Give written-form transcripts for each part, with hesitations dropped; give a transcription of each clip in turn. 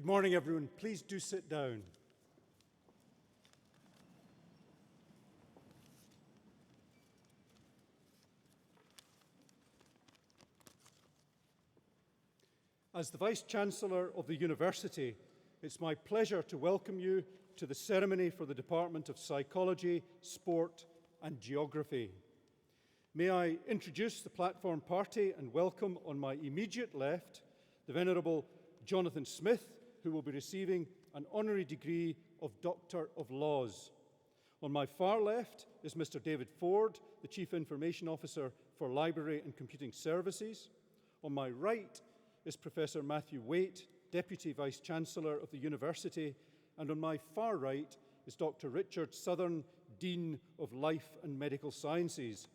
Good morning, everyone. Please do sit down. As the Vice-Chancellor of the University, it's my pleasure to welcome you to the ceremony for the Department of Psychology, Sport and Geography. May I introduce the platform party and welcome on my immediate left the Venerable Jonathan Smith, who will be receiving an honorary degree of Doctor of Laws. On my far left is Mr. David Ford, the Chief Information Officer for Library and Computing Services. On my right is Professor Matthew Waite, Deputy Vice-Chancellor of the University, and on my far right is Dr. Richard Southern, Dean of Life and Medical Sciences.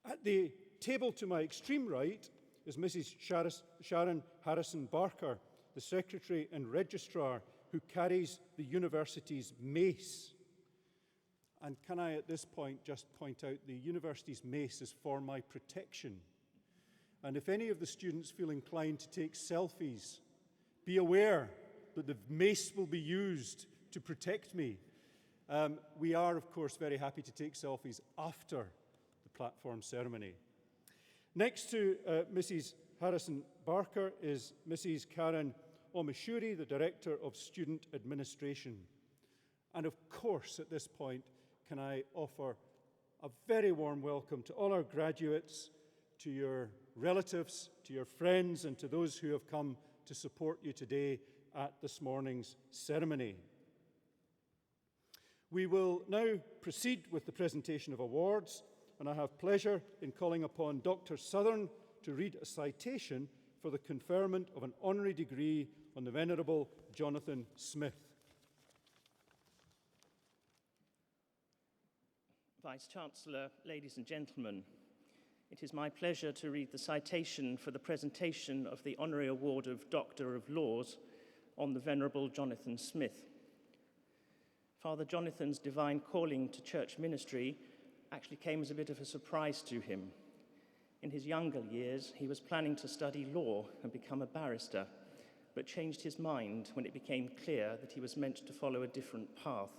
At the table to my extreme right is Mrs. Sharon Harrison Barker, the Secretary and Registrar who carries the University's mace. And can I at this point just point out the University's mace is for my protection. And if any of the students feel inclined to take selfies, be aware that the mace will be used to protect me. We are, of course, very happy to take selfies after the platform ceremony. Next to Mrs. Harrison Barker is Mrs. Karen Omashuri, the Director of Student Administration. And of course, at this point, can I offer a very warm welcome to all our graduates, to your relatives, to your friends, and to those who have come to support you today at this morning's ceremony. We will now proceed with the presentation of awards, and I have pleasure in calling upon Dr. Southern to read a citation for the conferment of an honorary degree on the Venerable Jonathan Smith. Vice-Chancellor, ladies and gentlemen, it is my pleasure to read the citation for the presentation of the Honorary Award of Doctor of Laws on the Venerable Jonathan Smith. Father Jonathan's divine calling to church ministry actually came as a bit of a surprise to him. In his younger years, he was planning to study law and become a barrister, but changed his mind when it became clear that he was meant to follow a different path.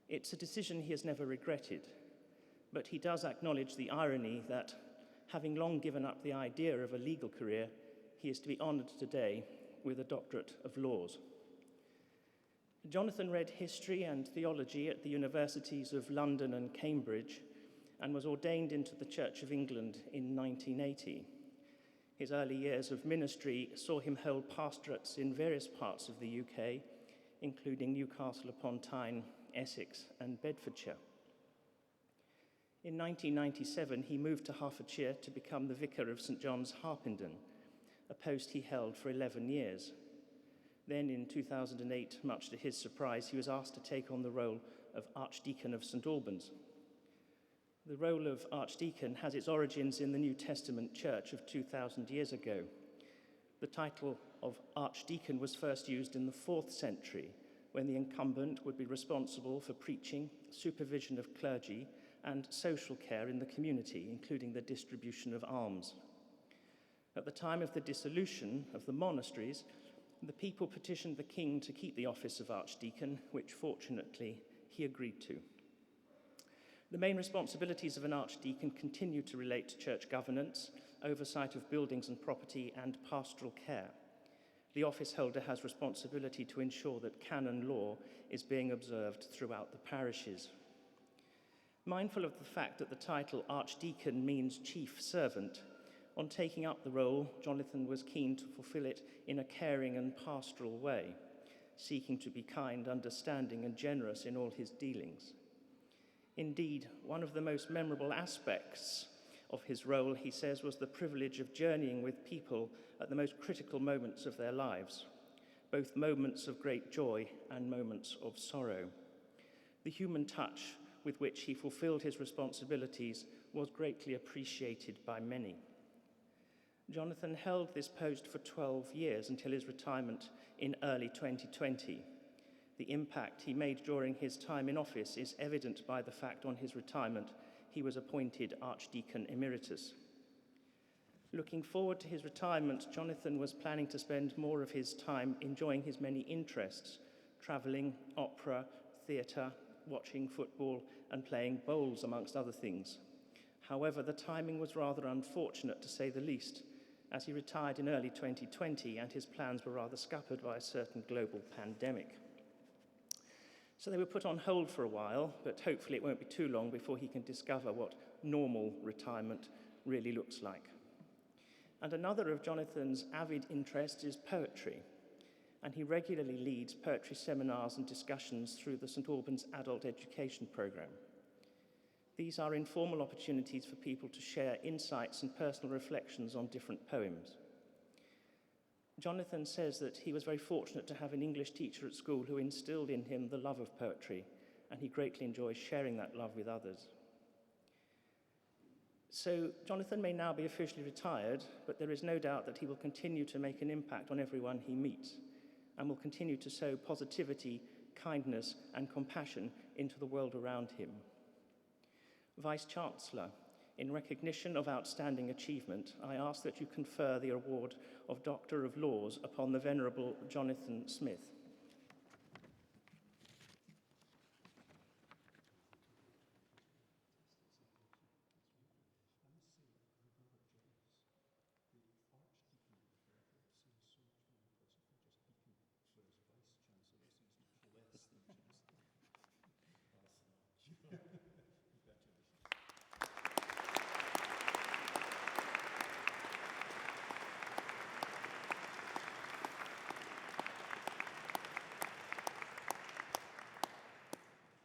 It's a decision he has never regretted, but he does acknowledge the irony that, having long given up the idea of a legal career, he is to be honoured today with a doctorate of laws. Jonathan read history and theology at the universities of London and Cambridge and was ordained into the Church of England in 1980. His early years of ministry saw him hold pastorates in various parts of the UK, including Newcastle upon Tyne, Essex and Bedfordshire. In 1997, he moved to Hertfordshire to become the Vicar of St John's, Harpenden, a post he held for 11 years. Then in 2008, much to his surprise, he was asked to take on the role of Archdeacon of St Albans. The role of Archdeacon has its origins in the New Testament church of 2,000 years ago. The title of Archdeacon was first used in the 4th century, when the incumbent would be responsible for preaching, supervision of clergy, and social care in the community, including the distribution of alms. At the time of the dissolution of the monasteries, the people petitioned the king to keep the office of archdeacon, which fortunately he agreed to. The main responsibilities of an archdeacon continue to relate to church governance, oversight of buildings and property, and pastoral care. The office holder has responsibility to ensure that canon law is being observed throughout the parishes. Mindful of the fact that the title archdeacon means chief servant, on taking up the role, Jonathan was keen to fulfill it in a caring and pastoral way, seeking to be kind, understanding, and generous in all his dealings. Indeed, one of the most memorable aspects of his role, he says, was the privilege of journeying with people at the most critical moments of their lives, both moments of great joy and moments of sorrow. The human touch with which he fulfilled his responsibilities was greatly appreciated by many. Jonathan held this post for 12 years until his retirement in early 2020. The impact he made during his time in office is evident by the fact on his retirement he was appointed Archdeacon Emeritus. Looking forward to his retirement, Jonathan was planning to spend more of his time enjoying his many interests, travelling, opera, theatre, watching football, and playing bowls, amongst other things. However, the timing was rather unfortunate, to say the least, as he retired in early 2020 and his plans were rather scuppered by a certain global pandemic. So they were put on hold for a while, but hopefully it won't be too long before he can discover what normal retirement really looks like. And another of Jonathan's avid interests is poetry, and he regularly leads poetry seminars and discussions through the St Albans Adult Education Programme. These are informal opportunities for people to share insights and personal reflections on different poems. Jonathan says that he was very fortunate to have an English teacher at school who instilled in him the love of poetry, and he greatly enjoys sharing that love with others. So Jonathan may now be officially retired, but there is no doubt that he will continue to make an impact on everyone he meets, and will continue to sow positivity, kindness, and compassion into the world around him. Vice-Chancellor, in recognition of outstanding achievement, I ask that you confer the award of Doctor of Laws upon the Venerable Jonathan Smith.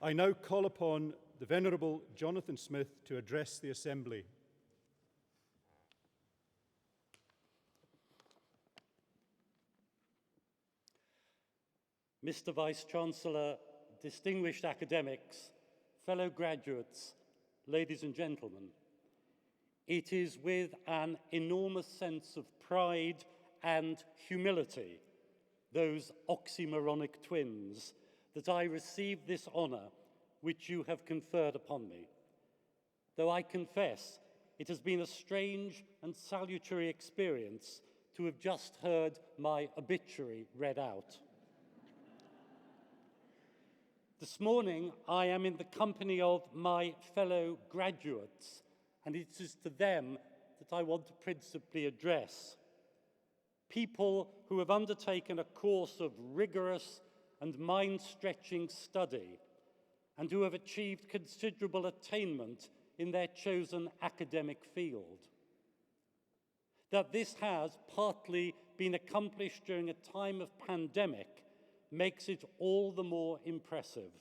I now call upon the Venerable Jonathan Smith to address the Assembly. Mr. Vice-Chancellor, distinguished academics, fellow graduates, ladies and gentlemen, it is with an enormous sense of pride and humility, those oxymoronic twins, that I receive this honour which you have conferred upon me. Though I confess it has been a strange and salutary experience to have just heard my obituary read out. This morning I am in the company of my fellow graduates, and it is to them that I want to principally address. People who have undertaken a course of rigorous and mind-stretching study, and who have achieved considerable attainment in their chosen academic field. That this has partly been accomplished during a time of pandemic makes it all the more impressive,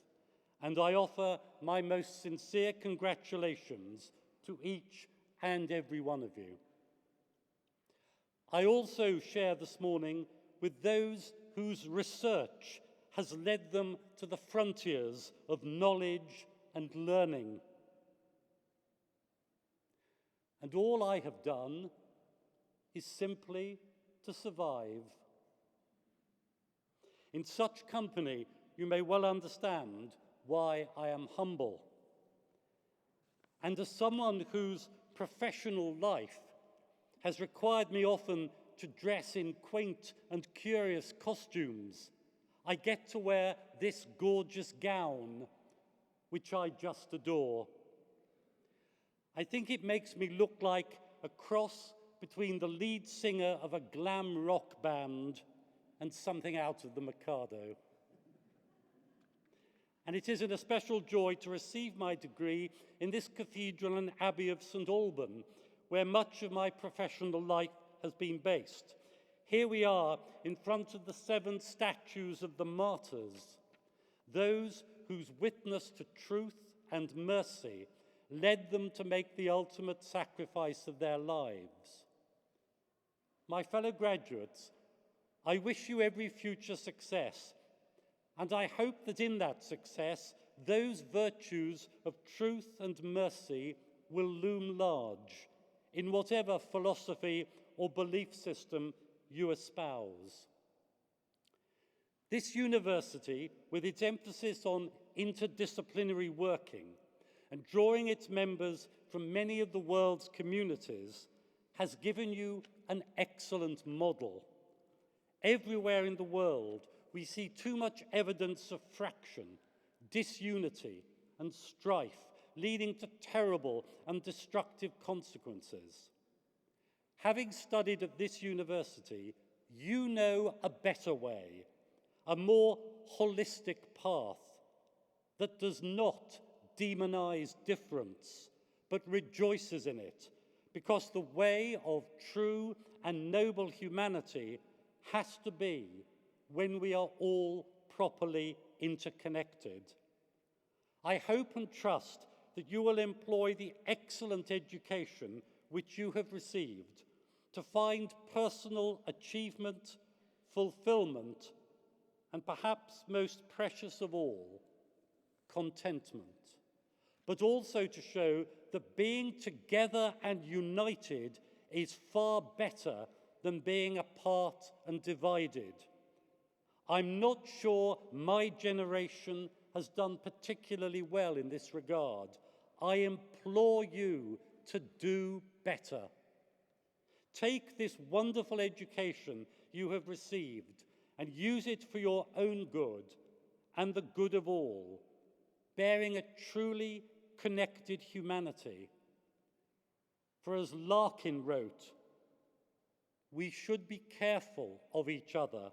and I offer my most sincere congratulations to each and every one of you. I also share this morning with those whose research has led them to the frontiers of knowledge and learning. And all I have done is simply to survive. In such company, you may well understand why I am humble. And as someone whose professional life has required me often to dress in quaint and curious costumes, I get to wear this gorgeous gown, which I just adore. I think it makes me look like a cross between the lead singer of a glam rock band and something out of the Mikado. And it is an especial joy to receive my degree in this cathedral and abbey of St Alban, where much of my professional life has been based. Here we are in front of the 7 statues of the martyrs, those whose witness to truth and mercy led them to make the ultimate sacrifice of their lives. My fellow graduates, I wish you every future success, and I hope that in that success, those virtues of truth and mercy will loom large in whatever philosophy or belief system you espouse. This university, with its emphasis on interdisciplinary working and drawing its members from many of the world's communities, has given you an excellent model. Everywhere in the world, we see too much evidence of fraction, disunity, and strife, leading to terrible and destructive consequences. Having studied at this university, you know a better way, a more holistic path that does not demonize difference, but rejoices in it, because the way of true and noble humanity has to be when we are all properly interconnected. I hope and trust that you will employ the excellent education which you have received to find personal achievement, fulfillment, and perhaps most precious of all, contentment, but also to show that being together and united is far better than being apart and divided. I'm not sure my generation has done particularly well in this regard. I implore you to do better. Take this wonderful education you have received and use it for your own good and the good of all, bearing a truly connected humanity. For as Larkin wrote, we should be careful of each other.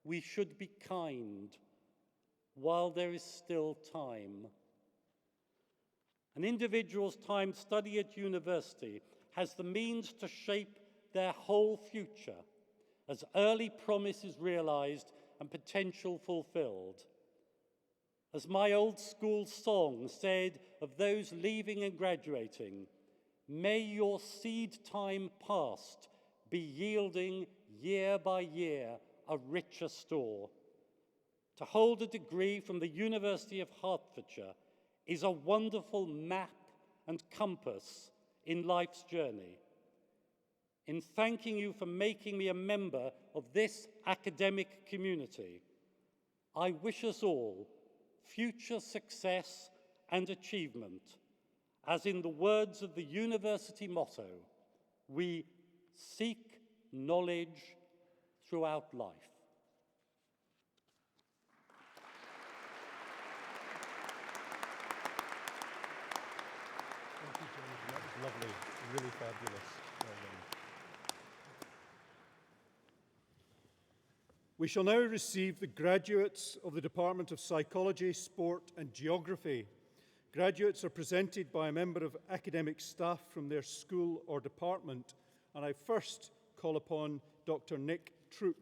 We should be kind while there is still time. An individual's time study at university has the means to shape their whole future as early promise is realized and potential fulfilled. As my old school song said of those leaving and graduating, may your seed time past be yielding year by year a richer store. To hold a degree from the University of Hertfordshire is a wonderful map and compass in life's journey. In thanking you for making me a member of this academic community, I wish us all future success and achievement, as in the words of the university motto, we seek knowledge throughout life. Thank you, Jonathan. That was lovely, really fabulous. Well done. We shall now receive the graduates of the Department of Psychology, Sport and Geography. Graduates are presented by a member of academic staff from their school or department, and I first call upon Dr. Nick Troop.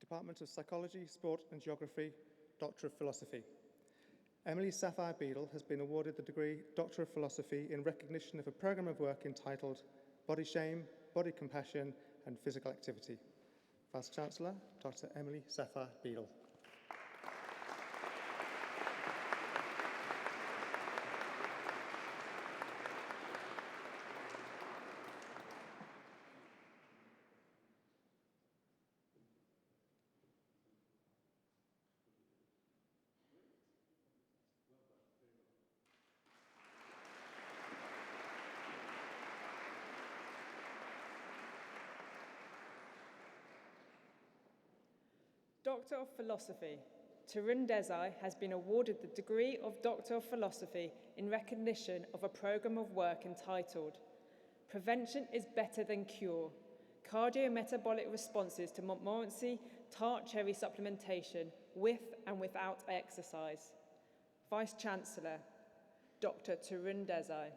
Department of Psychology, Sport and Geography, Doctor of Philosophy. Emily Sapphire Beadle has been awarded the degree Doctor of Philosophy in recognition of a programme of work entitled Body Shame, Body Compassion and Physical Activity. Vice-Chancellor, Dr. Emily Sapphire Beadle. Doctor of Philosophy. Tarun Desai has been awarded the degree of Doctor of Philosophy in recognition of a programme of work entitled Prevention is Better Than Cure, Cardiometabolic Responses to Montmorency Tart Cherry Supplementation with and without exercise. Vice-Chancellor, Dr. Tarun Desai.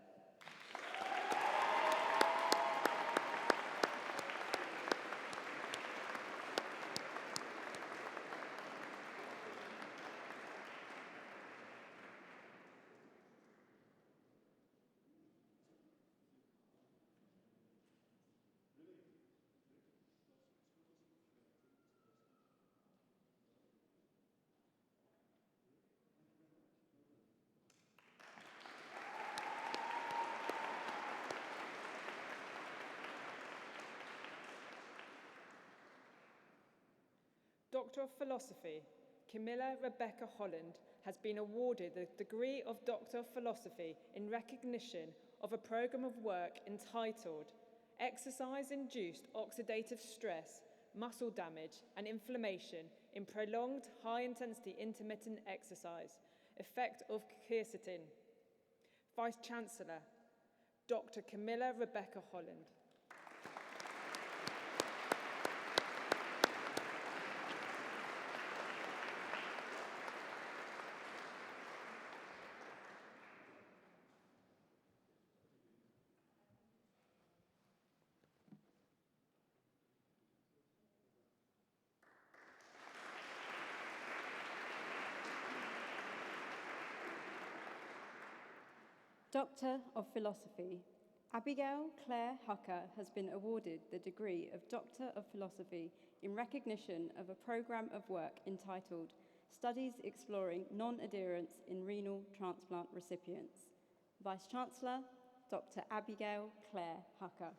Doctor of Philosophy, Camilla Rebecca Holland has been awarded the degree of Doctor of Philosophy in recognition of a programme of work entitled Exercise-Induced Oxidative Stress, Muscle Damage and Inflammation in Prolonged High-Intensity Intermittent Exercise, Effect of Quercetin. Vice-Chancellor, Dr. Camilla Rebecca Holland. Doctor of Philosophy, Abigail Claire Hucker has been awarded the degree of Doctor of Philosophy in recognition of a programme of work entitled Studies Exploring Non-Adherence in Renal Transplant Recipients. Vice-Chancellor, Dr. Abigail Claire Hucker.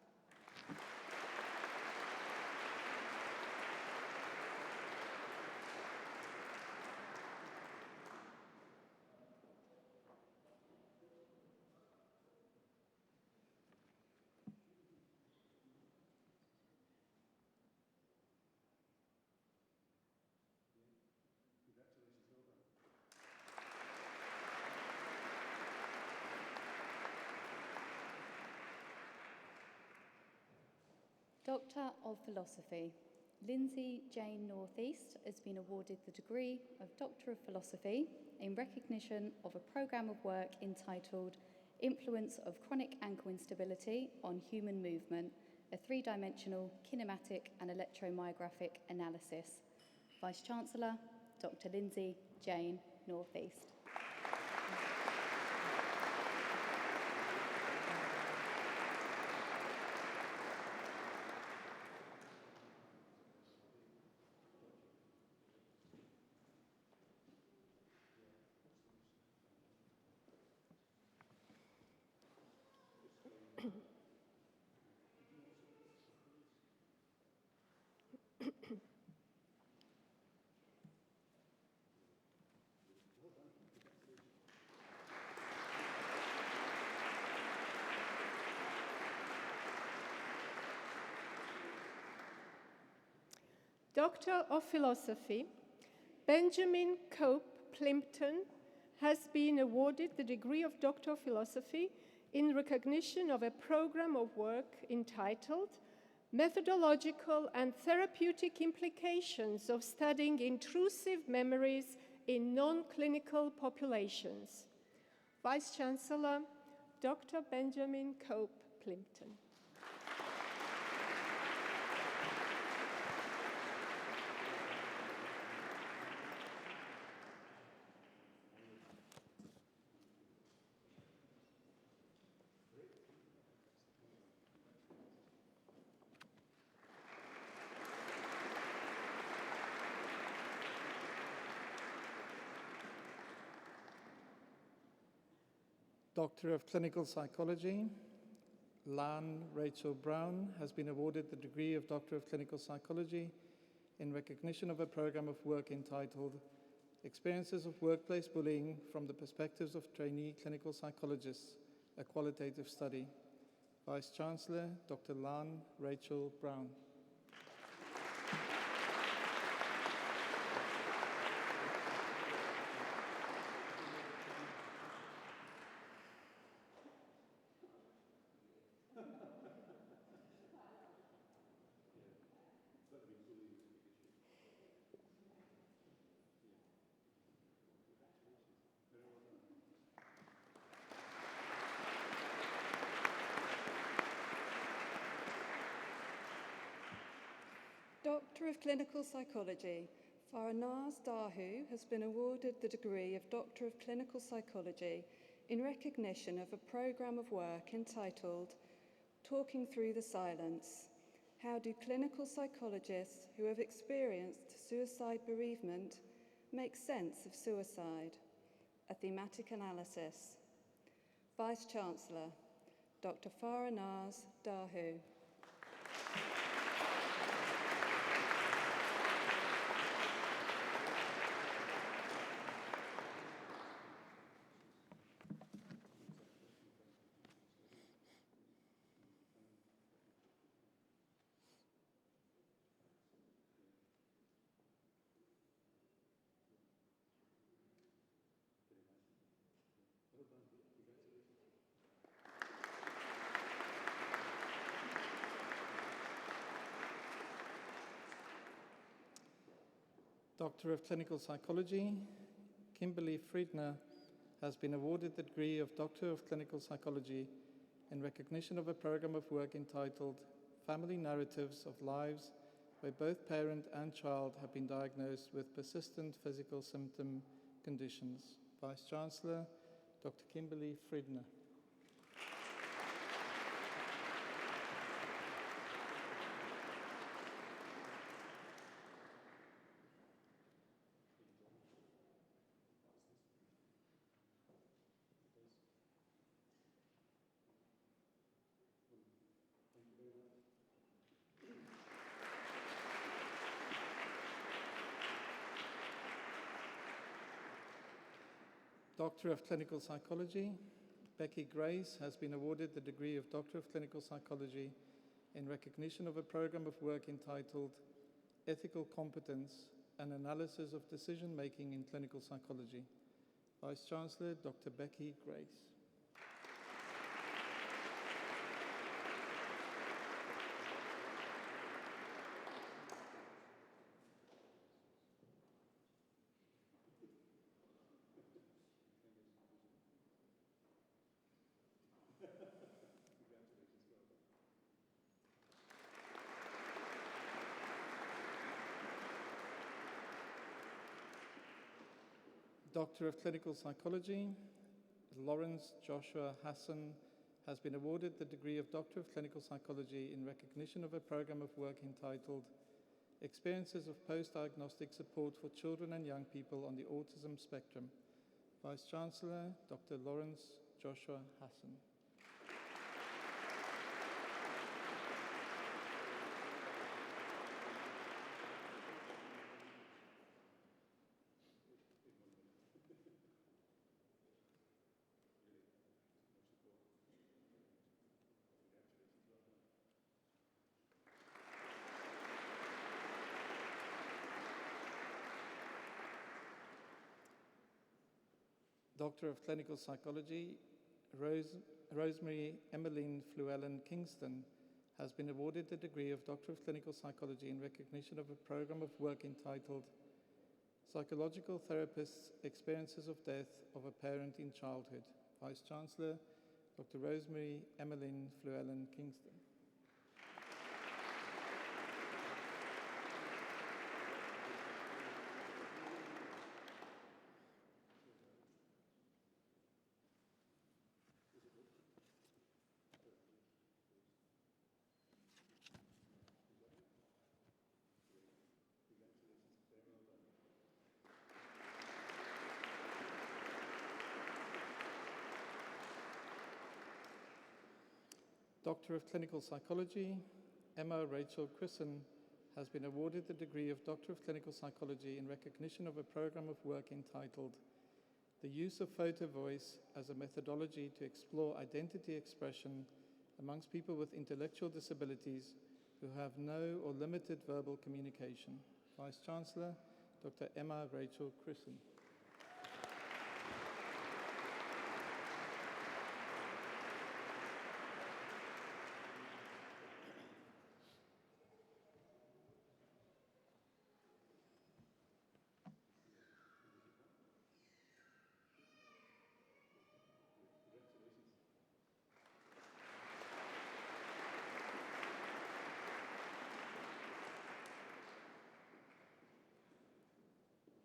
Doctor of Philosophy, Lindsay Jane Northeast has been awarded the degree of Doctor of Philosophy in recognition of a programme of work entitled Influence of Chronic Ankle Instability on Human Movement, a three-dimensional kinematic and electromyographic analysis. Vice-Chancellor, Dr. Lindsay Jane Northeast. Doctor of Philosophy, Benjamin Cope Plimpton has been awarded the degree of Doctor of Philosophy in recognition of a program of work entitled Methodological and Therapeutic Implications of Studying Intrusive Memories in Non-Clinical Populations. Vice-Chancellor, Dr. Benjamin Cope Plimpton. Doctor of Clinical Psychology, Lan Rachel Brown has been awarded the degree of Doctor of Clinical Psychology in recognition of a program of work entitled Experiences of Workplace Bullying from the Perspectives of Trainee Clinical Psychologists, a Qualitative Study. Vice-Chancellor, Dr. Lan Rachel Brown. Doctor of Clinical Psychology, Faranaz Dahu has been awarded the degree of Doctor of Clinical Psychology in recognition of a programme of work entitled Talking Through the Silence. How do clinical psychologists who have experienced suicide bereavement make sense of suicide? A thematic analysis. Vice-Chancellor, Dr. Faranaz Dahu. Doctor of Clinical Psychology, Kimberly Friedner has been awarded the degree of Doctor of Clinical Psychology in recognition of a program of work entitled Family Narratives of Lives where both parent and child have been diagnosed with persistent physical symptom conditions. Vice-Chancellor, Dr. Kimberly Friedner. Doctor of Clinical Psychology, Becky Grace has been awarded the degree of Doctor of Clinical Psychology in recognition of a program of work entitled Ethical Competence, an Analysis of Decision-Making in Clinical Psychology. Vice-Chancellor, Dr. Becky Grace. Doctor of Clinical Psychology, Lawrence Joshua Hassan has been awarded the degree of Doctor of Clinical Psychology in recognition of a program of work entitled Experiences of Post-Diagnostic Support for Children and Young People on the Autism Spectrum. Vice-Chancellor, Dr. Lawrence Joshua Hassan. Doctor of Clinical Psychology, Rosemary Emmeline Fluellen Kingston has been awarded the degree of Doctor of Clinical Psychology in recognition of a program of work entitled Psychological Therapists' Experiences of Death of a Parent in Childhood. Vice-Chancellor, Dr. Rosemary Emmeline Fluellen Kingston. Doctor of Clinical Psychology, Emma Rachel Crisson has been awarded the degree of Doctor of Clinical Psychology in recognition of a program of work entitled The Use of Photo Voice as a Methodology to Explore Identity Expression Amongst People with Intellectual Disabilities Who Have No or Limited Verbal Communication. Vice-Chancellor, Dr. Emma Rachel Crisson.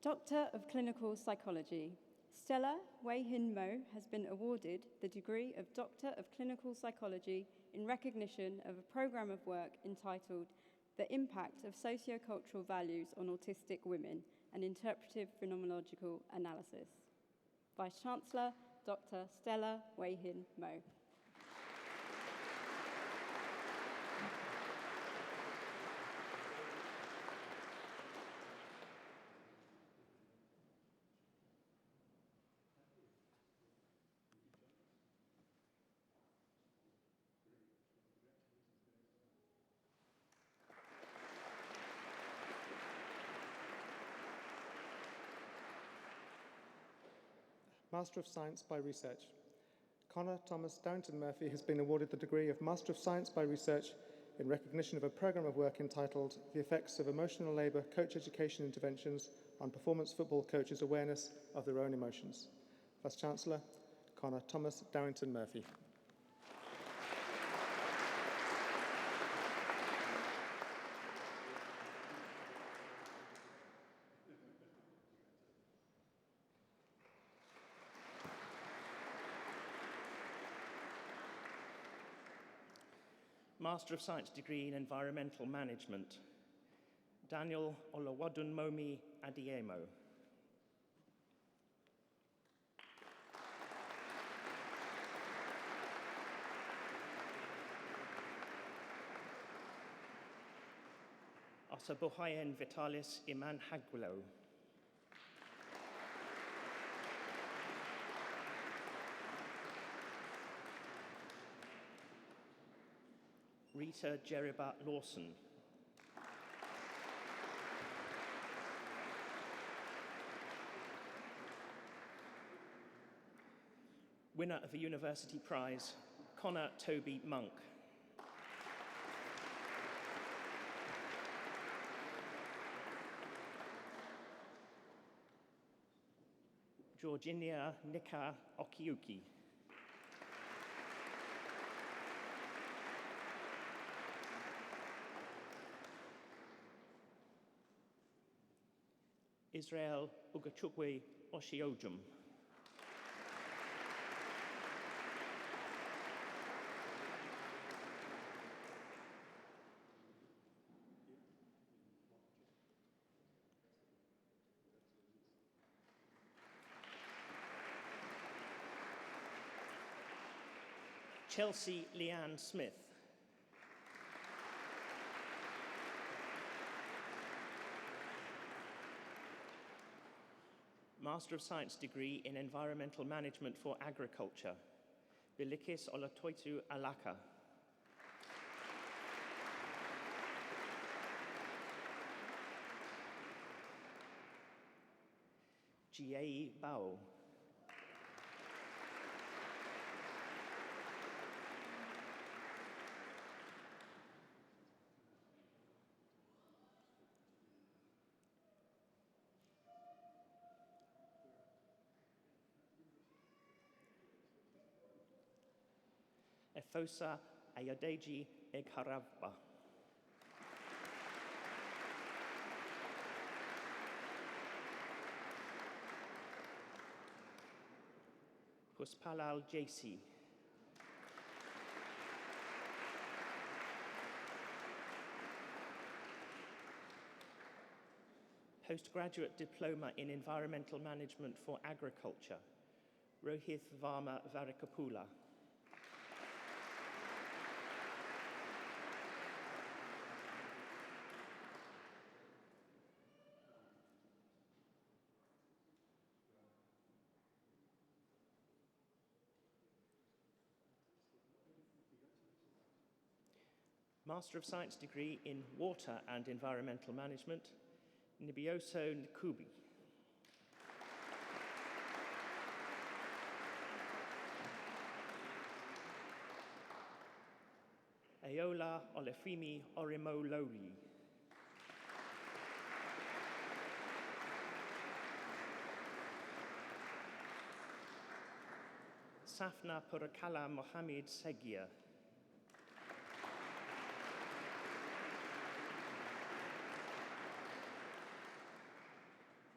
Doctor of Clinical Psychology, Stella Wei-Hin Mo has been awarded the degree of Doctor of Clinical Psychology in recognition of a program of work entitled The Impact of Sociocultural Values on Autistic Women, an Interpretive Phenomenological Analysis. Vice-Chancellor, Dr. Stella Wei-Hin Mo. Master of Science by Research. Connor Thomas Downton Murphy has been awarded the degree of Master of Science by Research in recognition of a programme of work entitled The Effects of Emotional Labour Coach Education Interventions on Performance Football Coaches' Awareness of Their Own Emotions. Vice-Chancellor, Connor Thomas Darrington Murphy. Master of Science degree in Environmental Management, Daniel Oluwadunmomi Adiemo. Osabuhayen Vitalis Iman Hagwilo. Rita Jeriba Lawson. Winner of a University Prize, Connor Toby Monk. Georginia Nika Okiuki. Israel Ugachukwe Oshiojum. Chelsea Leanne Smith. Master of Science degree in Environmental Management for Agriculture, Bilikis Olatoitu Alaka. Jiei Bao. Efosa Ayodeji Egharavba. Puspalal JC. Postgraduate Diploma in Environmental Management for Agriculture, Rohith Varma Varikapula. Master of Science degree in Water and Environmental Management, Nibioso Nkubi. Ayola Olefimi Orimololi. Safna Purakala Mohammed Segia.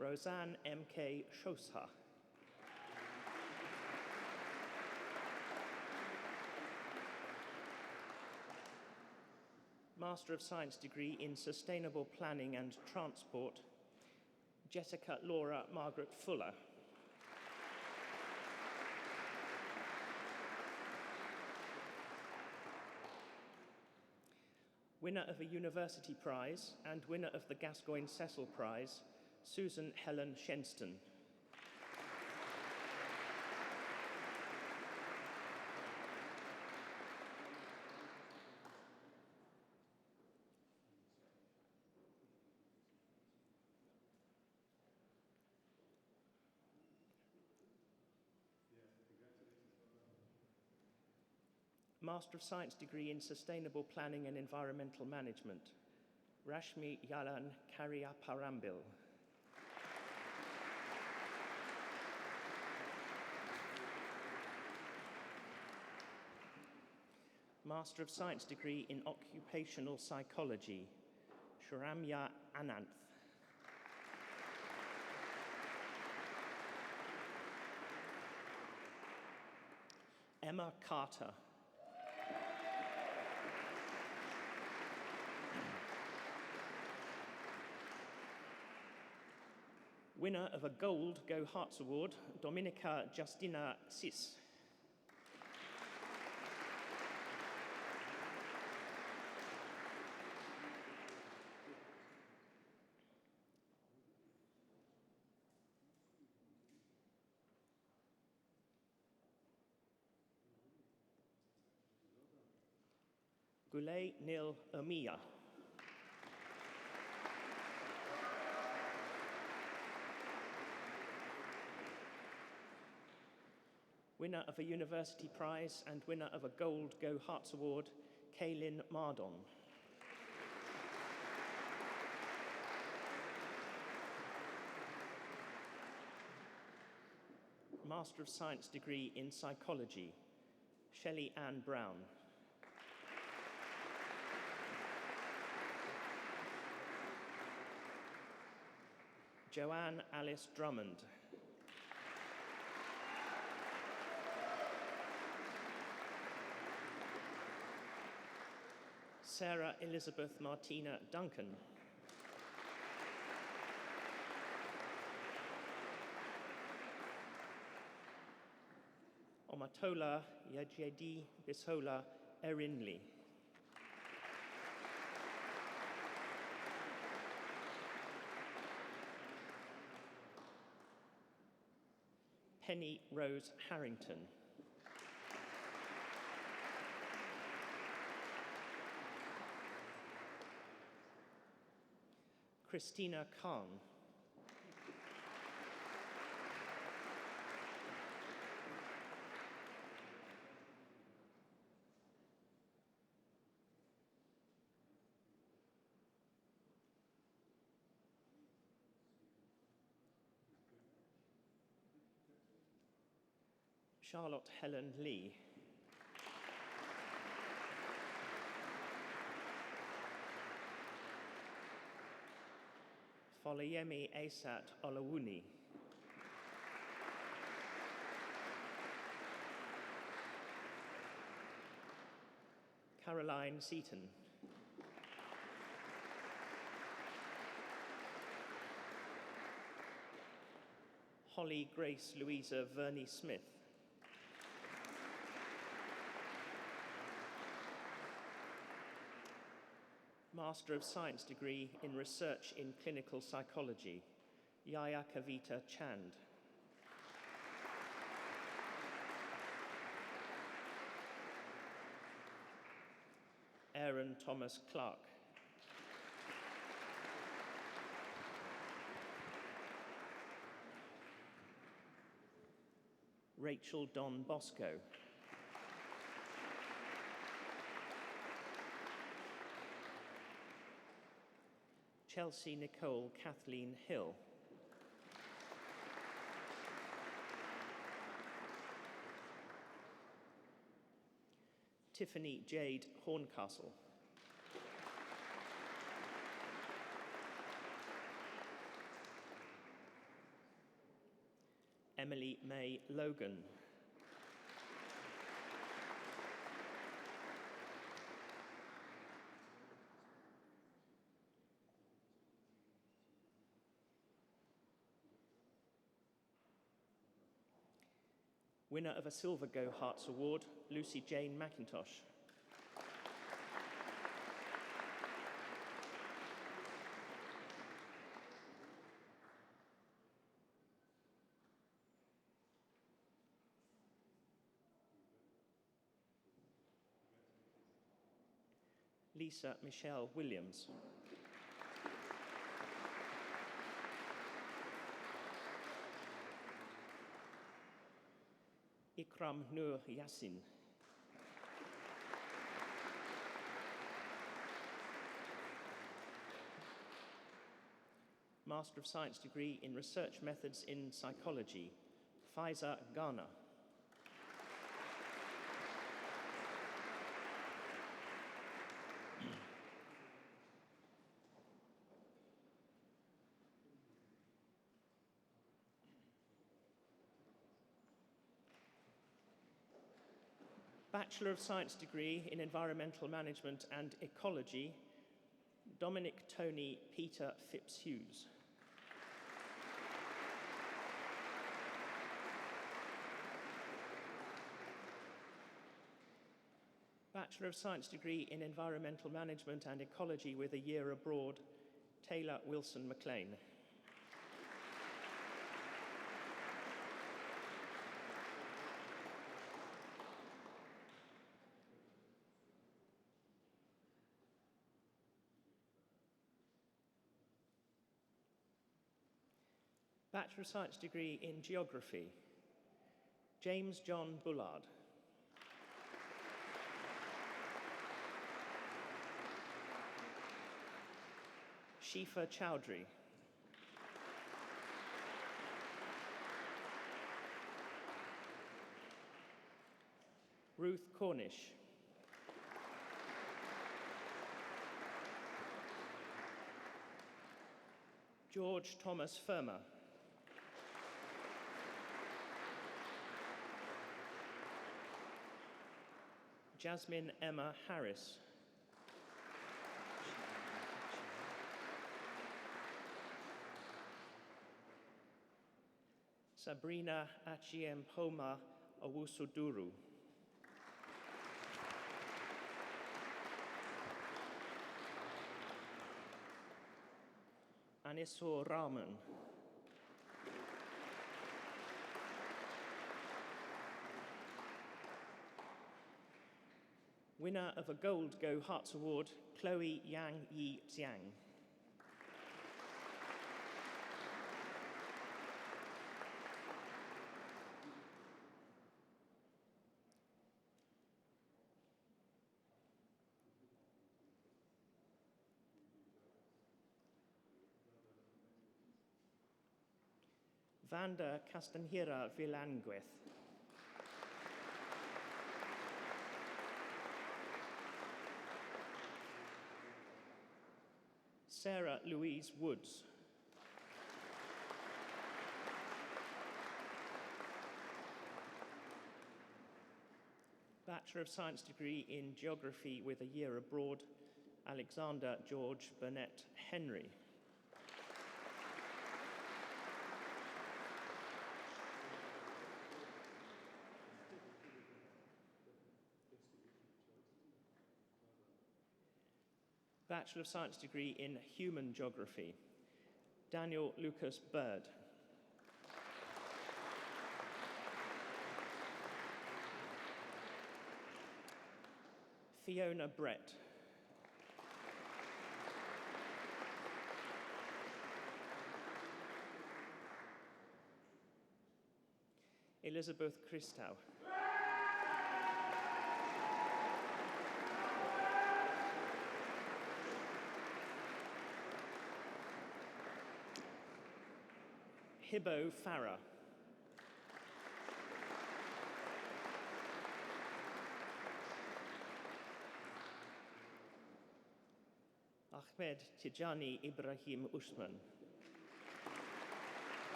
Roseanne M.K. Shosha. Master of Science degree in Sustainable Planning and Transport, Jessica Laura Margaret Fuller. Winner of a University Prize and winner of the Gascoigne Cecil Prize, Susan Helen Shenston. Master of Science degree in Sustainable Planning and Environmental Management, Rashmi Yalan Karyaparambil. Master of Science degree in Occupational Psychology, Sharamya Ananth. Emma Carter. Winner of a Gold Go Herts Award, Dominica Justina Sis. Gulay Nil Ermia. Winner of a University Prize and winner of a Gold Go Herts Award, Kaylin Mardon. Master of Science degree in Psychology, Shelley Ann Brown. Joanne Alice Drummond. Sarah Elizabeth Martina Duncan. Omatola Yajedi Bisola Erinli. Penny Rose Harrington. Christina Khan. Charlotte Helen Lee. Folayemi Asat Olawuni. Caroline Seaton. Holly Grace Louisa Verney Smith. Master of Science degree in Research in Clinical Psychology, Yaya Kavita Chand. Aaron Thomas Clark. Rachel Don Bosco. Chelsea Nicole Kathleen Hill. Tiffany Jade Horncastle. Emily May Logan. Winner of a Silver Go Herts Award, Lucy Jane McIntosh. Lisa Michelle Williams. Ikram Nur Yassin. Master of Science degree in Research Methods in Psychology, Faiza Ghana. Bachelor of Science degree in Environmental Management and Ecology, Dominic Tony Peter Phipps-Hughes. Bachelor of Science degree in Environmental Management and Ecology with a year abroad, Taylor Wilson McLean. Bachelor of Science degree in Geography, James John Bullard. Shifa Chowdhury. Ruth Cornish. George Thomas Firma. Jasmine Emma Harris. Sabrina Achiem Homa Owusuduru. Aniso Rahman. Winner of a Gold Go Hearts Award, Chloe Yang Yi Xiang. Vanda Castanheira Vilanguez. Sarah Louise Woods. Bachelor of Science degree in Geography with a year abroad, Alexander George Burnett Henry. Bachelor of Science degree in Human Geography, Daniel Lucas Bird. Fiona Brett. Elizabeth Christow. Hibbo Farah. Ahmed Tijani Ibrahim Usman.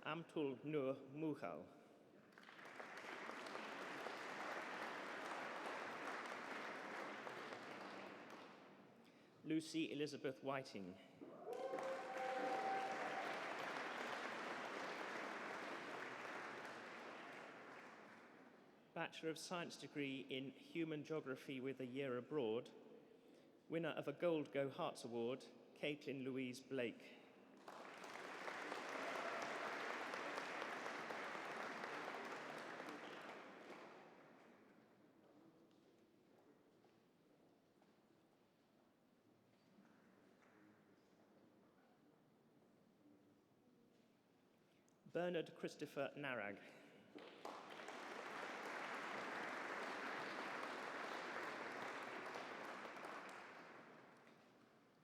Amtul Nur Mughal. Lucy Elizabeth Whiting. Bachelor of Science degree in Human Geography with a year abroad, winner of a Gold Go Hearts Award, Caitlin Louise Blake. Bernard Christopher Narag.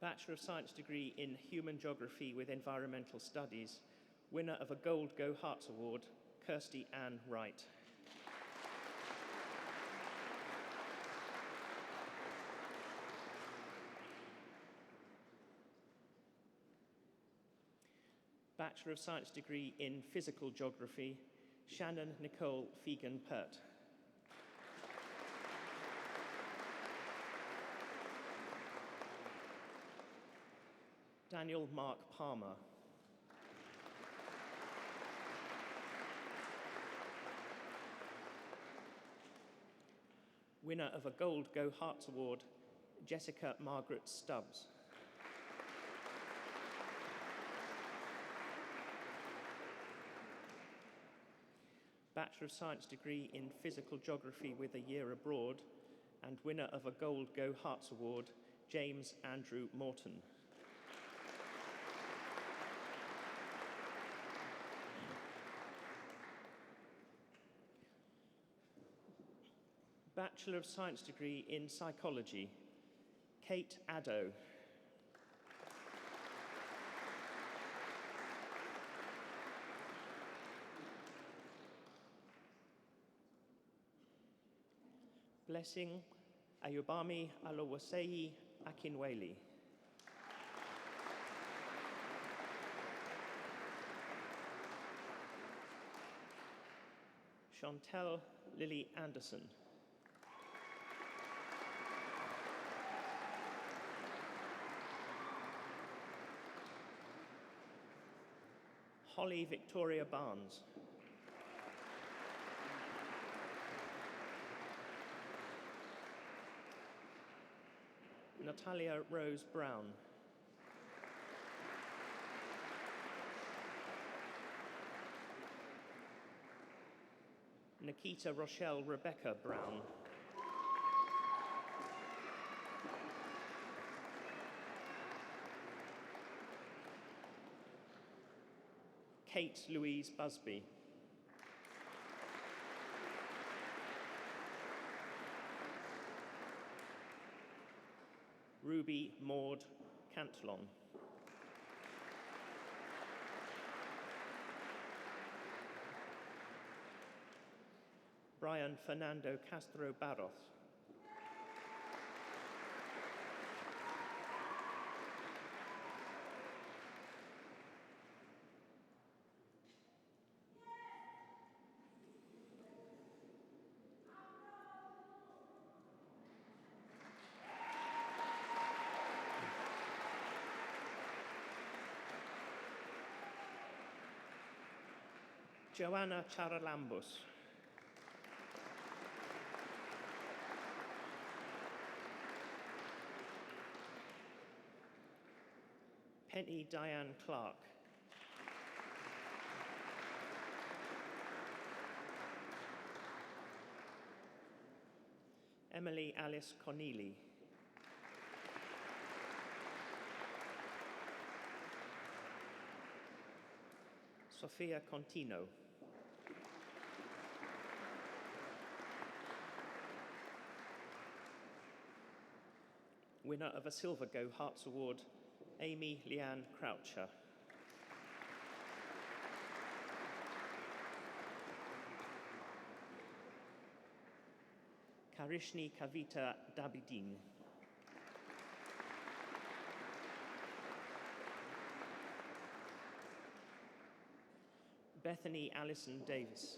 Bachelor of Science degree in Human Geography with Environmental Studies, winner of a Gold Go Herts Award, Kirsty Ann Wright. Bachelor of Science degree in Physical Geography, Shannon Nicole Fegan-Pert. Daniel Mark Palmer. Winner of a Gold Go Herts Award, Jessica Margaret Stubbs. Bachelor of Science degree in Physical Geography with a year abroad, and winner of a Gold Go Herts Award, James Andrew Morton. Bachelor of Science degree in Psychology, Kate Addo. Blessing Ayubami Alowasei Akinwele. Chantel Lily Anderson. Holly Victoria Barnes. Natalia Rose Brown. Nikita Rochelle Rebecca Brown. Kate Louise Busby. Ruby Maud Cantlon. Brian Fernando Castro Barros. Joanna Charalambos. Penny Diane Clark. Emily Alice Corneli. Sofia Contino. Winner of a Silver Go Herts Award, Amy Leanne Croucher. Karishni Kavita Dabidin. Bethany Allison Davis.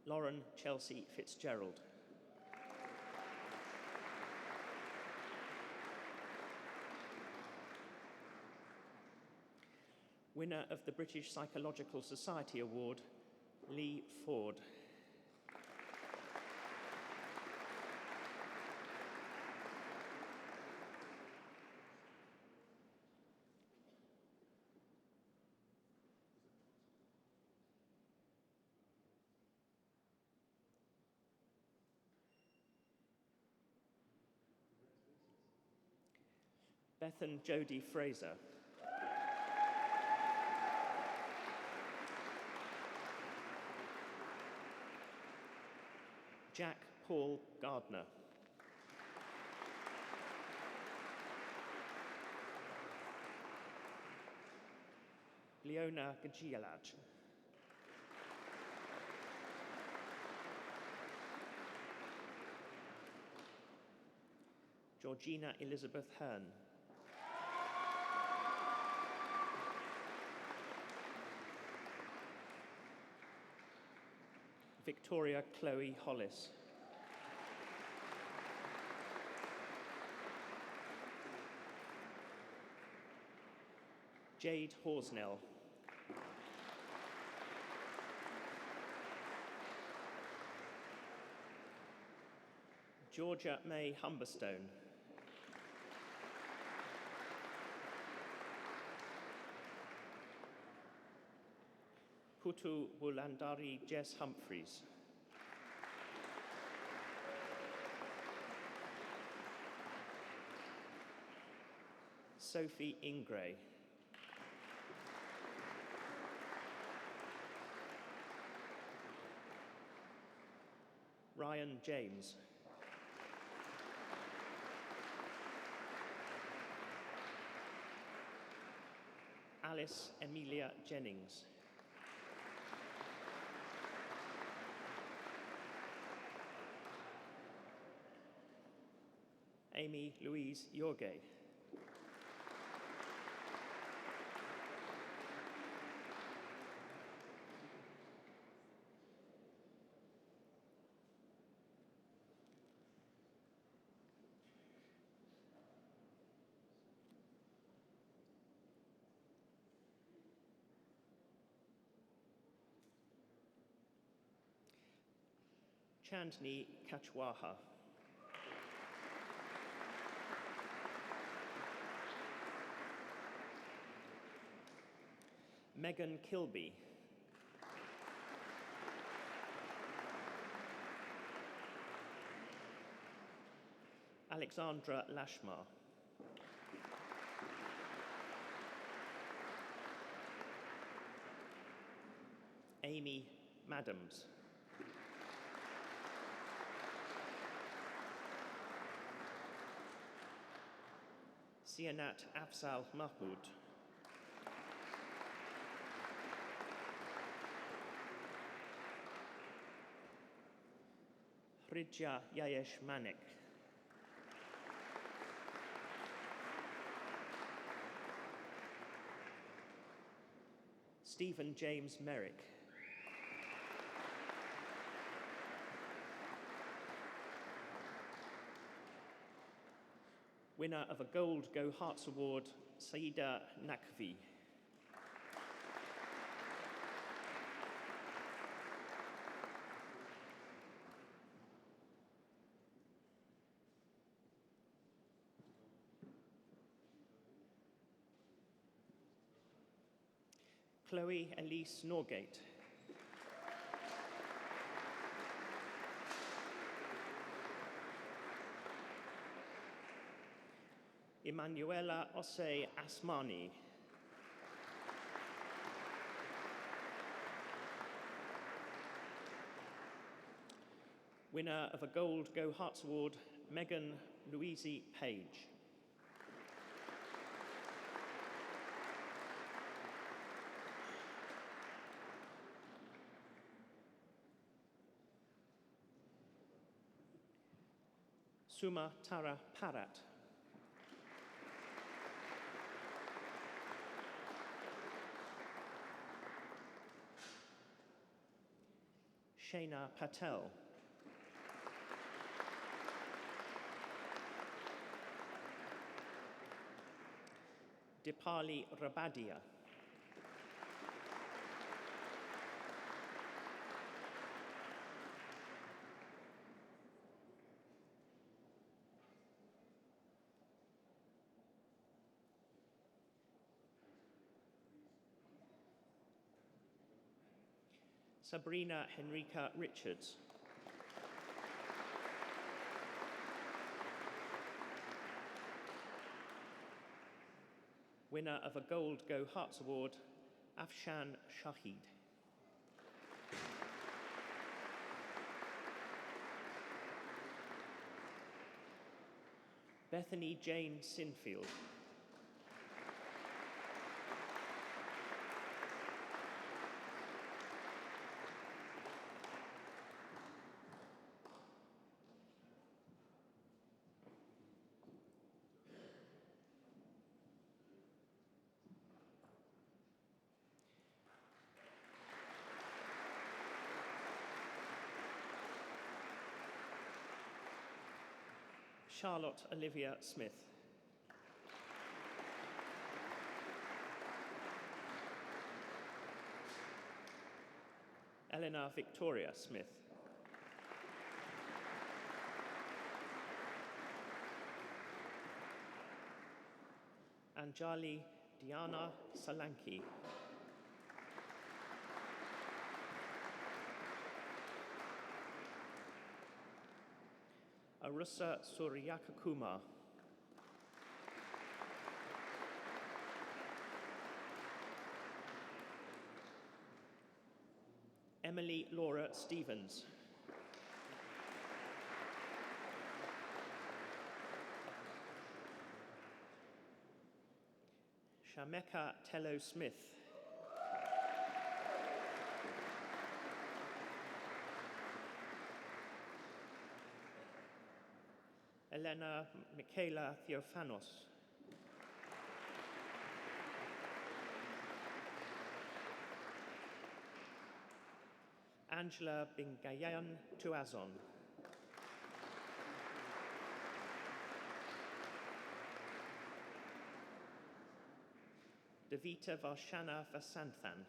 Lauren Chelsea Fitzgerald. Winner of the British Psychological Society Award, Lee Ford. Bethan Jodie Fraser. Jack Paul Gardner. Leona Gajialaj. Georgina Elizabeth Hearn. Victoria Chloe Hollis. Jade Horsnell. Georgia May Humberstone. Putu Wulandari Jess Humphreys. Sophie Ingray. Ryan James. Alice Emilia Jennings. Amy Louise Yorgay. Chandni Kachwaha. Megan Kilby. Alexandra Lashmar. Amy Madams. Sianat Afzal Mahmood. Ridja Yayesh Manik. Stephen James Merrick. Winner of a Gold Go Hearts Award, Saida Nakvi. Chloe Elise Norgate. Emanuela Osei Asmani. Winner of a Gold Go Hearts Award, Megan Louise Page. Suma Tara Parat. Shayna Patel. Dipali Rabadia. Sabrina Henrika Richards. Winner of a Gold Go Hearts Award, Afshan Shahid. Bethany Jane Sinfield. Charlotte Olivia Smith. Eleanor Victoria Smith. Anjali Diana Salanki. Arusa Suryakakumar. Emily Laura Stevens. Shameka Tello Smith. Elena Michaela Theophanos. Angela Bingayan Tuazon. Davita Varshana Vasanthan.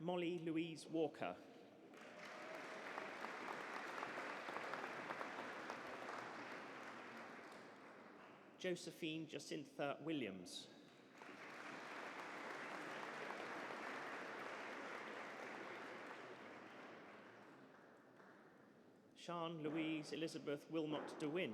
Molly Louise Walker. Josephine Jacintha Williams. Sian Louise Elizabeth Wilmot DeWin.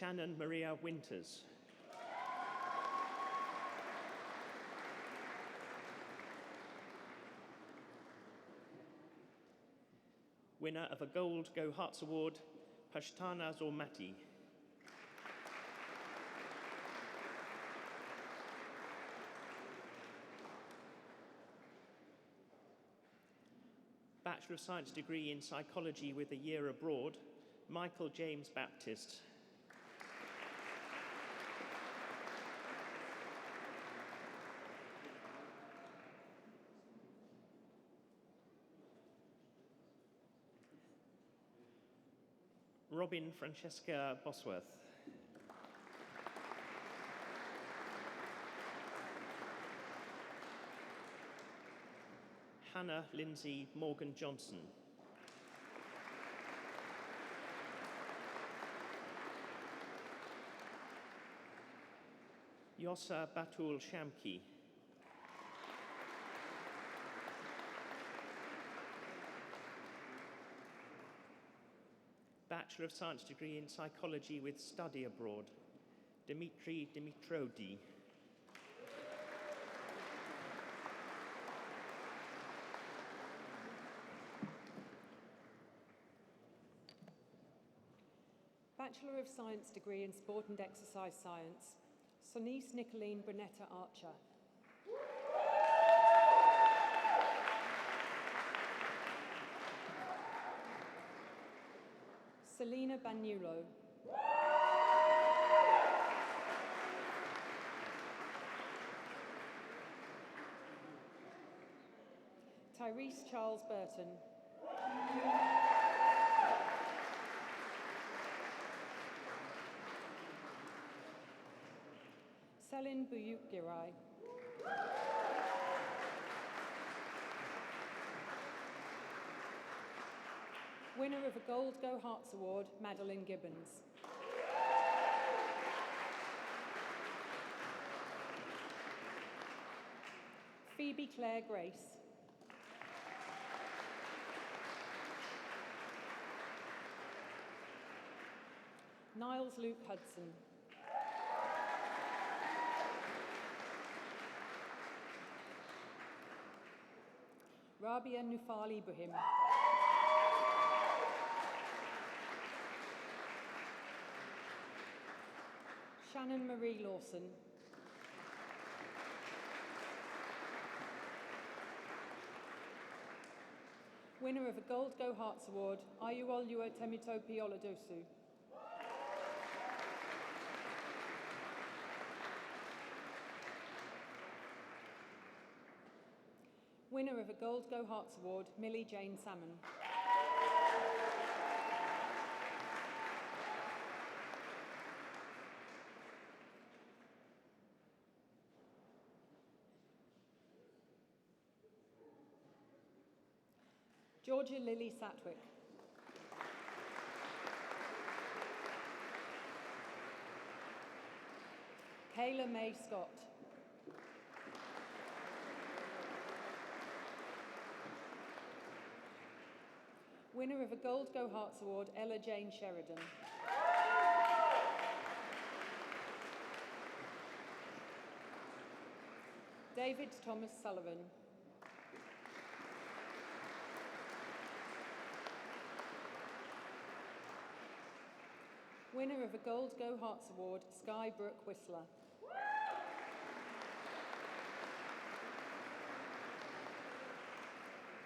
Shannon Maria Winters. Winner of a Gold Go Herts Award, Pashtana Zormati. Bachelor of Science degree in Psychology with a year abroad, Michael James Baptist. Robin Francesca Bosworth. Hannah Lindsay Morgan Johnson. Yossa Batul Shamki. Bachelor of Science degree in Psychology with study abroad, Dimitri Dimitrodi. Bachelor of Science degree in Sport and Exercise Science, Sonice Nicoline Brunetta Archer. Selina Banyulo. Tyrese Charles Burton. Selin Buyukgirai. Winner of a Gold Go Herts Award, Madeline Gibbons. Phoebe Claire Grace. Niles Luke Hudson. Rabia Nufal Ibrahim. Shannon Marie Lawson. Winner of a Gold Go Hearts Award, Ayuolua Temitope Oladosu. Winner of a Gold Go Hearts Award, Millie Jane Salmon. Georgia Lily Satwick. Kayla May Scott. Winner of a Gold Go Hearts Award, Ella Jane Sheridan. David Thomas Sullivan. Winner of a Gold Go Hearts Award, Sky Brooke Whistler.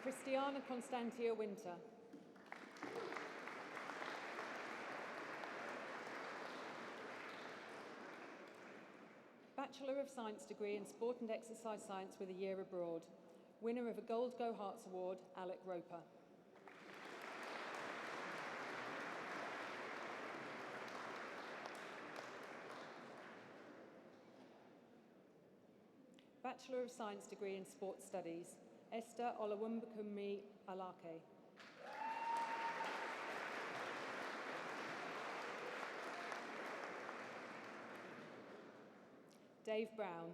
Christiana Constantia Winter. Bachelor of Science degree in Sport and Exercise Science with a year abroad. Winner of a Gold Go Hearts Award, Alec Roper. Bachelor of Science degree in Sports Studies, Esther Olawumbakumi Alake. Dave Brown.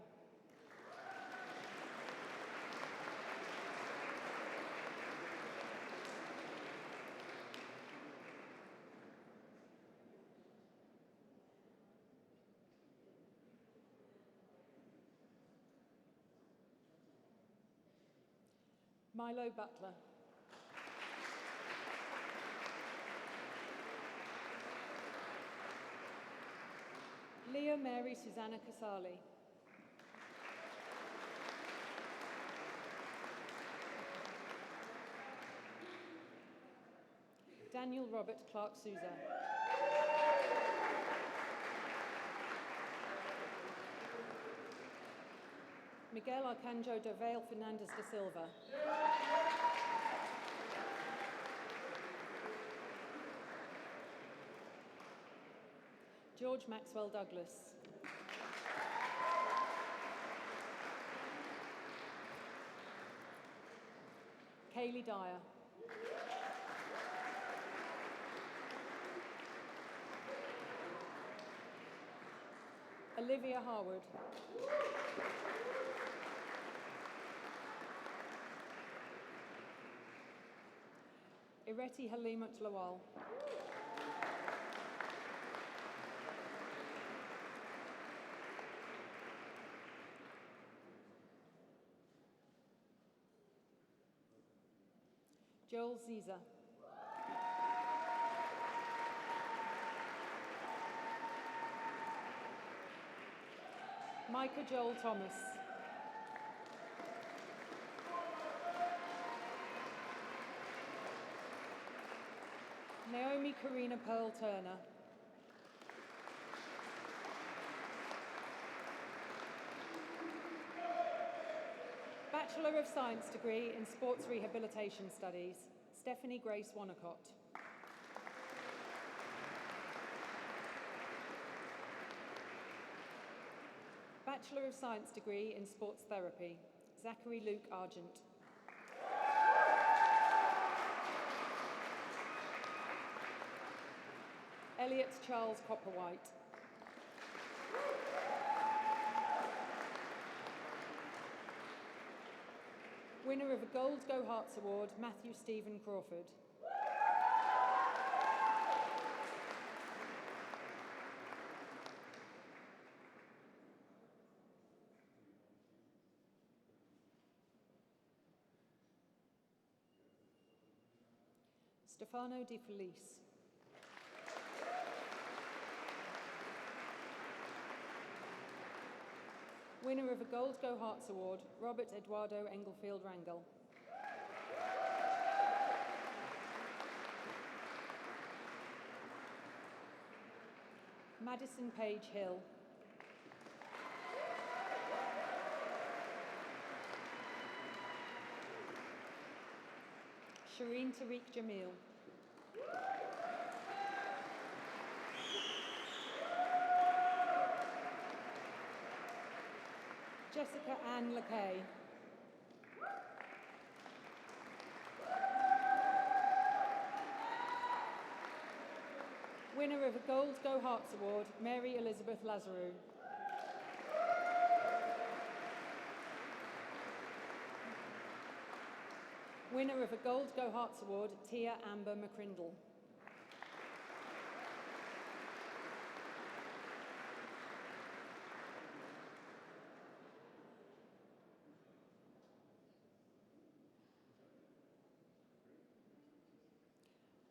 Milo Butler. Leah Mary Susanna Casali. Daniel Robert Clark Souza. Miguel Arcanjo Dovale Fernandes da Silva. George Maxwell Douglas. Kaylee Dyer. Olivia Harwood. Ireti Halimat Lawal. Joel Ziza. Micah Joel Thomas. Naomi Karina Pearl Turner. Bachelor of Science degree in Sports Rehabilitation Studies, Stephanie Grace Wanacott. Bachelor of Science degree in Sports Therapy, Zachary Luke Argent. Elliot Charles Copperwhite. Winner of a Gold Go Hearts Award, Matthew Stephen Crawford. Stefano Di Felice. Winner of a Gold Go Hearts Award, Robert Eduardo Englefield Rangel. Madison Page Hill. Shireen Tariq Jamil. Jessica Ann LeKay. Winner of a Gold Go Hearts Award, Mary Elizabeth Lazarou. Winner of a Gold Go Hearts Award, Tia Amber McCrindle.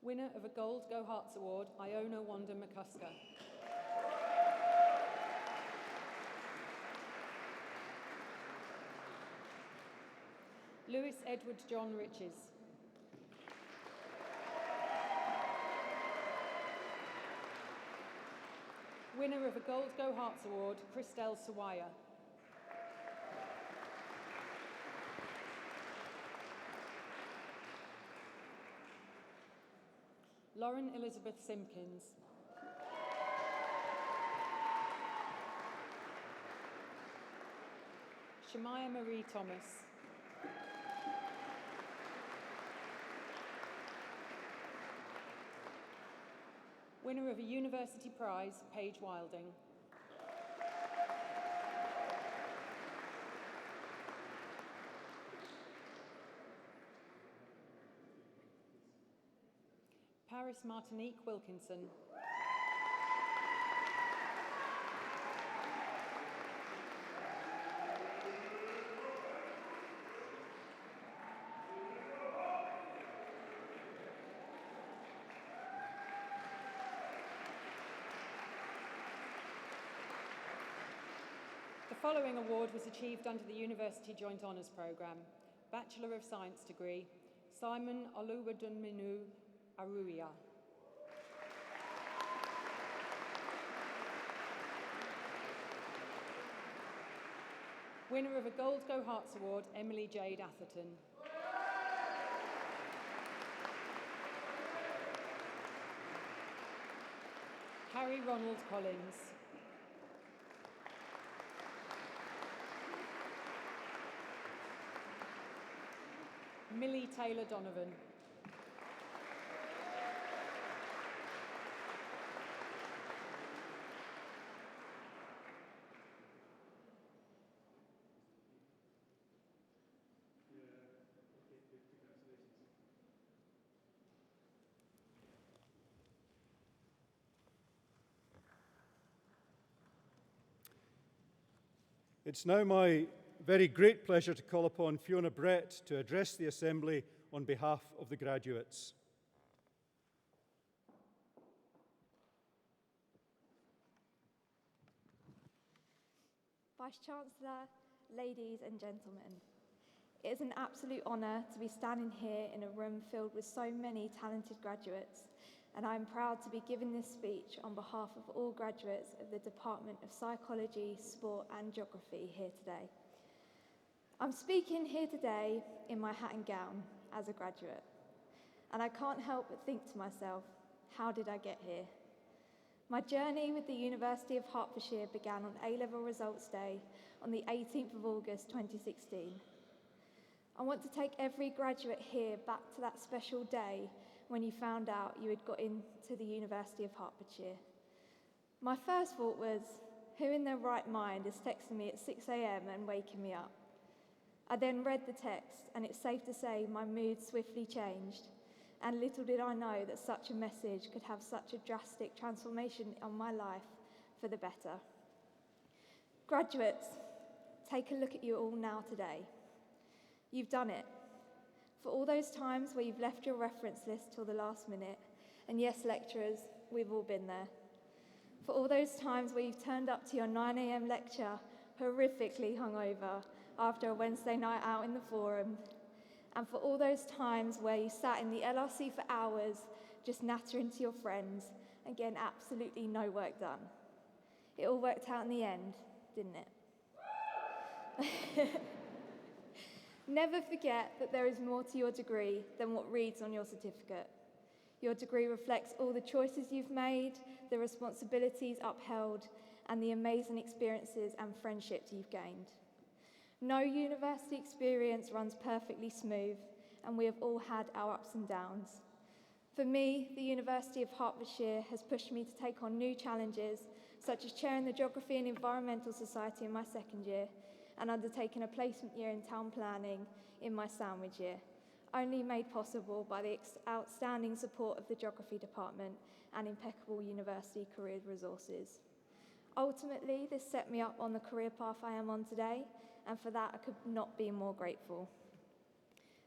Winner of a Gold Go Hearts Award, Iona Wanda McCusker. Lewis Edward John Riches. Winner of a Gold Go Hearts Award, Christelle Sawaya. Lauren Elizabeth Simpkins. Shemaya Marie Thomas. Winner of a University Prize, Paige Wilding. Paris Martinique Wilkinson. The following award was achieved under the University Joint Honours Programme. Bachelor of Science degree, Simon Oluwadunminu Aruia. Winner of a Gold Go Hearts Award, Emily Jade Atherton. Harry Ronald Collins. Millie Taylor Donovan. It's now my very great pleasure to call upon Fiona Brett to address the Assembly on behalf of the graduates. Vice-Chancellor, ladies and gentlemen, it is an absolute honour to be standing here in a room filled with so many talented graduates, and I am proud to be giving this speech on behalf of all graduates of the Department of Psychology, Sport and Geography here today. I'm speaking here today in my hat and gown as a graduate, and I can't help but think to myself, how did I get here? My journey with the University of Hertfordshire began on A-level results day on the 18th of August 2016. I want to take every graduate here back to that special day when you found out you had got into the University of Hertfordshire. My first thought was, who in their right mind is texting me at 6 a.m. and waking me up? I then read the text, and it's safe to say my mood swiftly changed, and little did I know that such a message could have such a drastic transformation on my life for the better. Graduates, take a look at you all now today. You've done it. For all those times where you've left your reference list till the last minute, and yes, lecturers, we've all been there. For all those times where you've turned up to your 9 a.m. lecture horrifically hungover after a Wednesday night out in the forum, and for all those times where you sat in the LRC for hours just nattering to your friends and getting absolutely no work done. It all worked out in the end, didn't it? Never forget that there is more to your degree than what reads on your certificate. Your degree reflects all the choices you've made, the responsibilities upheld, and the amazing experiences and friendships you've gained. No university experience runs perfectly smooth, and we have all had our ups and downs. For me, the University of Hertfordshire has pushed me to take on new challenges, such as chairing the Geography and Environmental Society in my second year, and undertaking a placement year in town planning in my sandwich year, only made possible by the outstanding support of the Geography Department and impeccable university career resources. Ultimately, this set me up on the career path I am on today, and for that I could not be more grateful.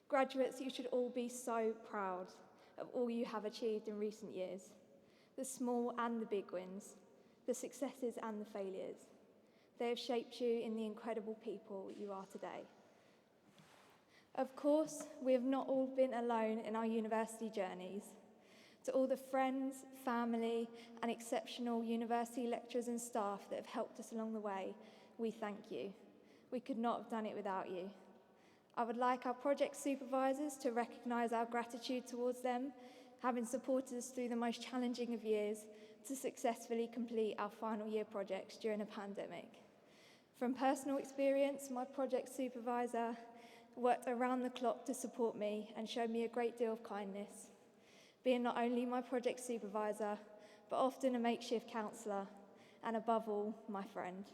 Graduates, you should all be so proud of all you have achieved in recent years, the small and the big wins, the successes and the failures. They have shaped you in the incredible people you are today. Of course, we have not all been alone in our university journeys. To all the friends, family, and exceptional university lecturers and staff that have helped us along the way, we thank you. We could not have done it without you. I would like our project supervisors to recognise our gratitude towards them, having supported us through the most challenging of years to successfully complete our final year projects during a pandemic. From personal experience, my project supervisor worked around the clock to support me and showed me a great deal of kindness, being not only my project supervisor, but often a makeshift counsellor, and above all, my friend.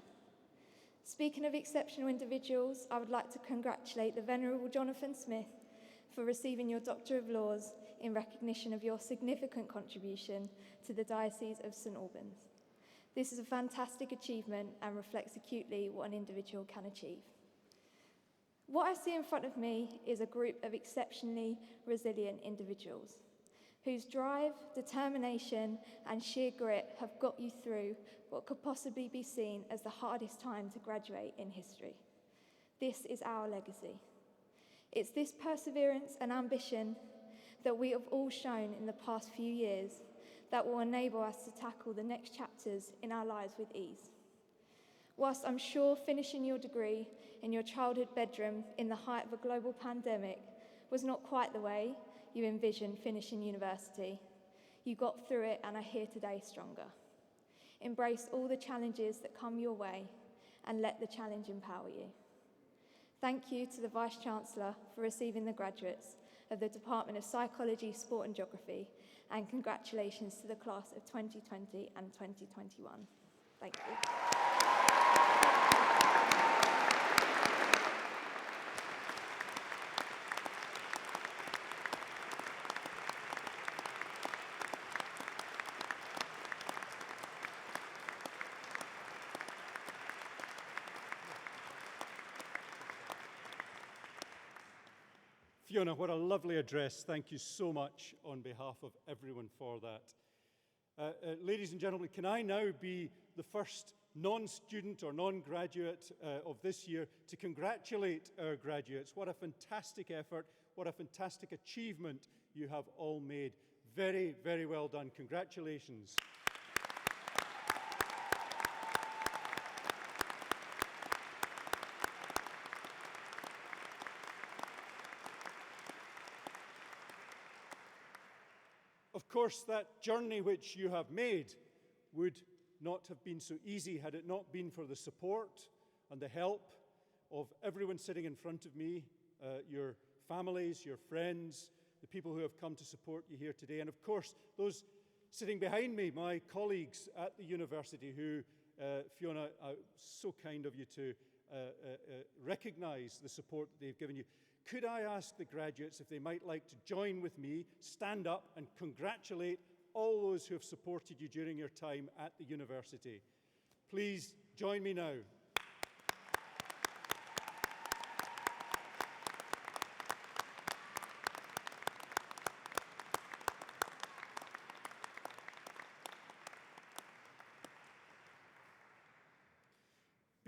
Speaking of exceptional individuals, I would like to congratulate the Venerable Jonathan Smith for receiving your Doctor of Laws in recognition of your significant contribution to the Diocese of St Albans. This is a fantastic achievement and reflects acutely what an individual can achieve. What I see in front of me is a group of exceptionally resilient individuals whose drive, determination, and sheer grit have got you through what could possibly be seen as the hardest time to graduate in history. This is our legacy. It's this perseverance and ambition that we have all shown in the past few years that will enable us to tackle the next chapters in our lives with ease. Whilst I'm sure finishing your degree in your childhood bedroom in the height of a global pandemic was not quite the way you envisioned finishing university, you got through it and are here today stronger. Embrace all the challenges that come your way and let the challenge empower you. Thank you to the Vice-Chancellor for receiving the graduates of the Department of Psychology, Sport and Geography, and congratulations to the class of 2020 and 2021. Thank you. Fiona, what a lovely address. Thank you so much on behalf of everyone for that. Ladies and gentlemen, can I now be the first non-student or non-graduate of this year to congratulate our graduates. What a fantastic effort, what a fantastic achievement you have all made. Very, very well done. Congratulations. Of course, that journey which you have made would not have been so easy had it not been for the support and the help of everyone sitting in front of me, your families, your friends, the people who have come to support you here today, and of course, those sitting behind me, my colleagues at the university who, Fiona, so kind of you to recognise the support that they've given you. Could I ask the graduates if they might like to join with me, stand up and congratulate all those who have supported you during your time at the university. Please join me now.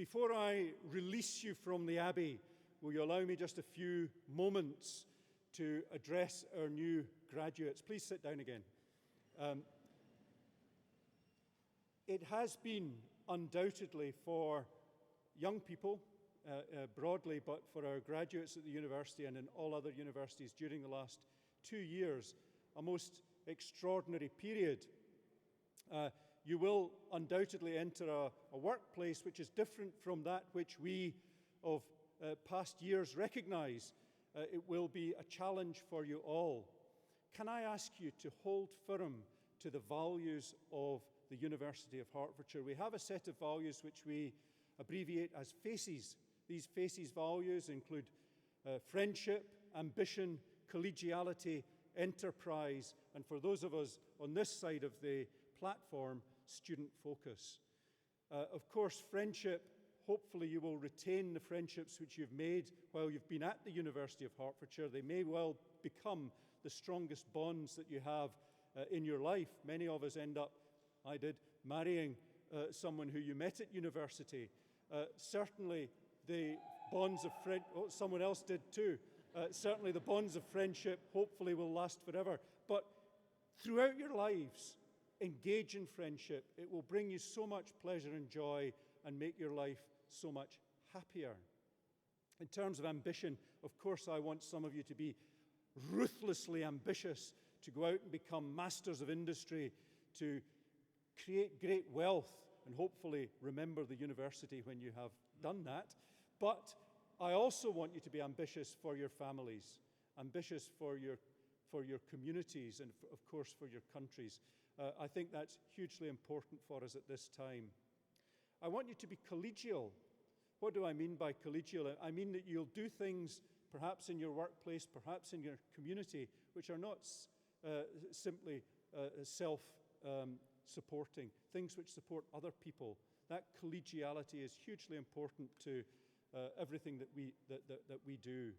Before I release you from the Abbey, will you allow me just a few moments to address our new graduates? Please sit down again. It has been undoubtedly for young people broadly, but for our graduates at the university and in all other universities during the last 2 years, a most extraordinary period. You will undoubtedly enter a workplace which is different from that which we of past years recognize. It will be a challenge for you all. Can I ask you to hold firm to the values of the University of Hertfordshire? We have a set of values which we abbreviate as FACES. These FACES values include friendship, ambition, collegiality, enterprise, and for those of us on this side of the platform, student focus. Of course, friendship, hopefully you will retain the friendships which you've made while you've been at the University of Hertfordshire. They may well become the strongest bonds that you have in your life. Many of us end up, I did, marrying someone who you met at university. Certainly the bonds of friendship, someone else did too. Certainly the bonds of friendship hopefully will last forever. But throughout your lives, engage in friendship. It will bring you so much pleasure and joy and make your life so much happier. In terms of ambition, of course, I want some of you to be ruthlessly ambitious, to go out and become masters of industry, to create great wealth, and hopefully remember the university when you have done that. But I also want you to be ambitious for your families, ambitious for your communities, and of course for your countries. I think that's hugely important for us at this time. I want you to be collegial. What do I mean by collegial? I mean that you'll do things perhaps in your workplace, perhaps in your community, which are not simply self-supporting, things which support other people. That collegiality is hugely important to everything that we do.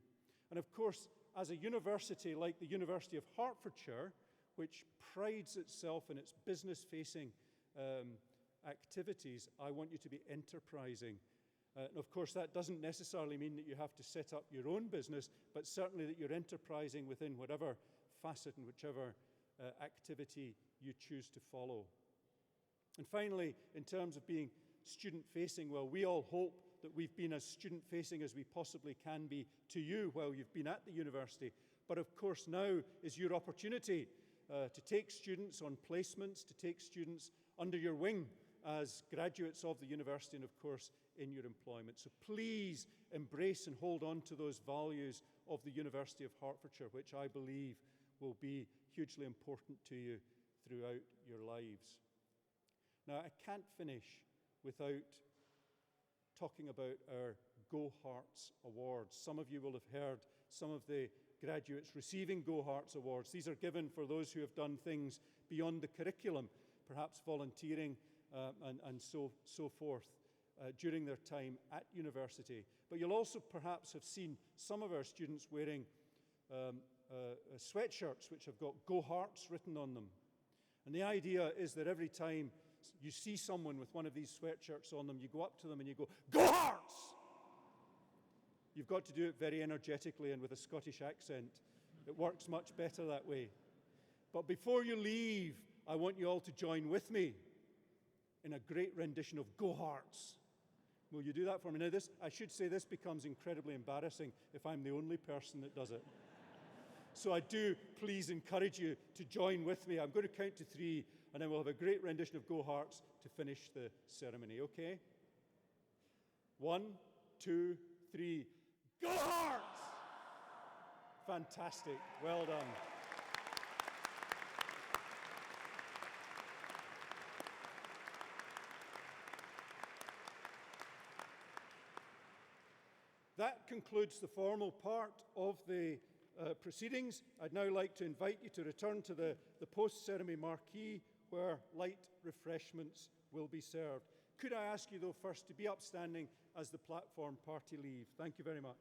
And of course, as a university like the University of Hertfordshire, which prides itself in its business-facing activities, I want you to be enterprising. And of course, that doesn't necessarily mean that you have to set up your own business, but certainly that you're enterprising within whatever facet and whichever activity you choose to follow. And finally, in terms of being student-facing, well, we all hope that we've been as student-facing as we possibly can be to you while you've been at the university. But of course, now is your opportunity to take students on placements, to take students under your wing as graduates of the university, and of course, in your employment. So please embrace and hold on to those values of the University of Hertfordshire, which I believe will be hugely important to you throughout your lives. Now, I can't finish without talking about our Go Herts Awards. Some of you will have heard some of the graduates receiving Go Herts Awards. These are given for those who have done things beyond the curriculum, perhaps volunteering and so forth during their time at university. But you'll also perhaps have seen some of our students wearing sweatshirts which have got Go Herts written on them. And the idea is that every time you see someone with one of these sweatshirts on them, you go up to them and you go, Go Herts! You've got to do it very energetically and with a Scottish accent. It works much better that way. But before you leave, I want you all to join with me in a great rendition of Go Herts. Will you do that for me? Now, I should say this becomes incredibly embarrassing if I'm the only person that does it. So I do please encourage you to join with me. I'm going to count to 3, and then we'll have a great rendition of Go Herts to finish the ceremony, okay? 1, 2, 3. Go Herts! Fantastic. Well done. That concludes the formal part of the proceedings. I'd now like to invite you to return to the post-ceremony marquee where light refreshments will be served. Could I ask you, though, first to be upstanding as the platform party leave? Thank you very much.